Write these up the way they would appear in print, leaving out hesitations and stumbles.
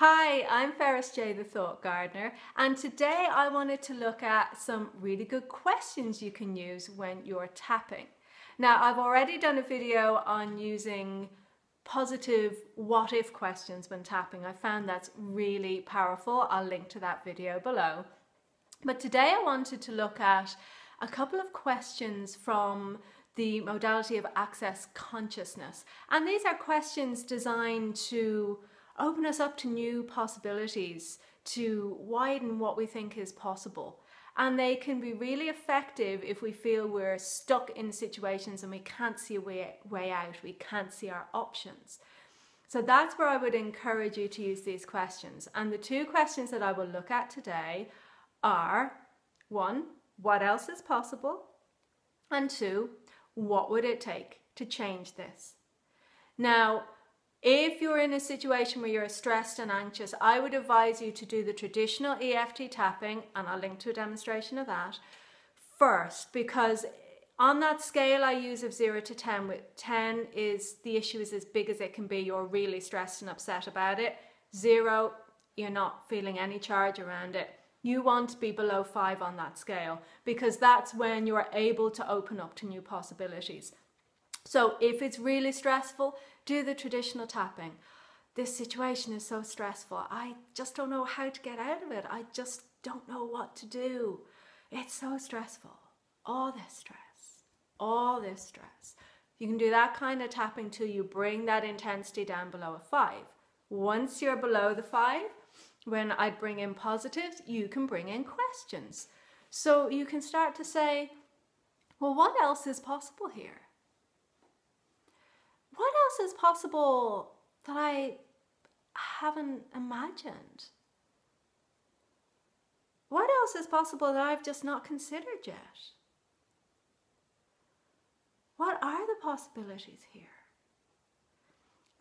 Hi, I'm Ferris the Thought Gardener, and today I wanted to look at some really good questions you can use when you're tapping. Now, I've already done a video on using positive what-if questions when tapping. I found that's really powerful. I'll link to that video below. But today I wanted to look at a couple of questions from the modality of access consciousness. And these are questions designed to open us up to new possibilities, to widen what we think is possible. And they can be really effective if we feel we're stuck in situations and we can't see a way out, we can't see our options. So that's where I would encourage you to use these questions. And the two questions that I will look at today are, one, what else is possible? And two, what would it take to change this? Now, if you're in a situation where you're stressed and anxious, I would advise you to do the traditional EFT tapping, and I'll link to a demonstration of that, first, because on that scale I use of 0 to 10, with 10 is the issue is as big as it can be, you're really stressed and upset about it. 0, you're not feeling any charge around it. You want to be below 5 on that scale, because that's when you're able to open up to new possibilities. So if it's really stressful, do the traditional tapping. This situation is so stressful. I just don't know how to get out of it. I just don't know what to do. It's so stressful. All this stress, all this stress. You can do that kind of tapping till you bring that intensity down below a 5. Once you're below the 5, when I bring in positives, you can bring in questions. So you can start to say, well, what else is possible here? What else is possible that I haven't imagined? What else is possible that I've just not considered yet? What are the possibilities here?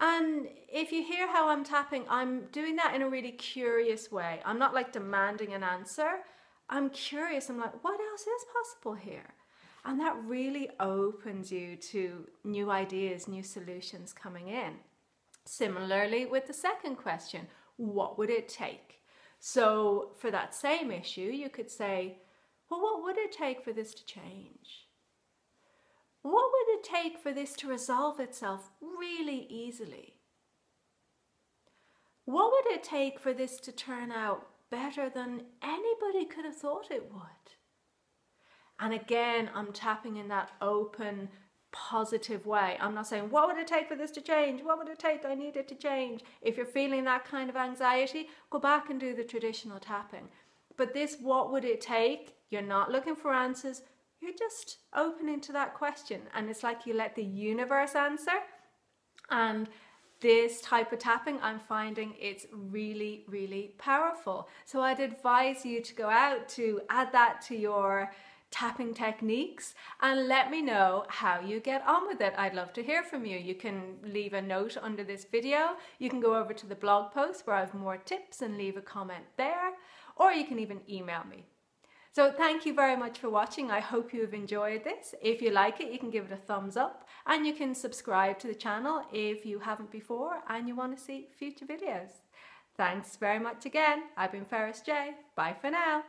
And if you hear how I'm tapping, I'm doing that in a really curious way. I'm not like demanding an answer. I'm curious. I'm like, what else is possible here? And that really opens you to new ideas, new solutions coming in. Similarly with the second question, what would it take? So for that same issue, you could say, well, what would it take for this to change? What would it take for this to resolve itself really easily? What would it take for this to turn out better than anybody could have thought it would? And again, I'm tapping in that open, positive way. I'm not saying, what would it take for this to change? What would it take? I need it to change. If you're feeling that kind of anxiety, go back and do the traditional tapping. But this, what would it take? You're not looking for answers. You're just opening to that question. And it's like you let the universe answer. And this type of tapping, I'm finding it's really, really powerful. So I'd advise you to go out to add that to your tapping techniques and let me know how you get on with it. I'd love to hear from you. You can leave a note under this video. You can go over to the blog post where I have more tips and leave a comment there, or you can even email me. So thank you very much for watching. I hope you have enjoyed this. If you like it, you can give it a thumbs up, and you can subscribe to the channel if you haven't before and you want to see future videos. Thanks very much again. I've been Ferris J. Bye for now.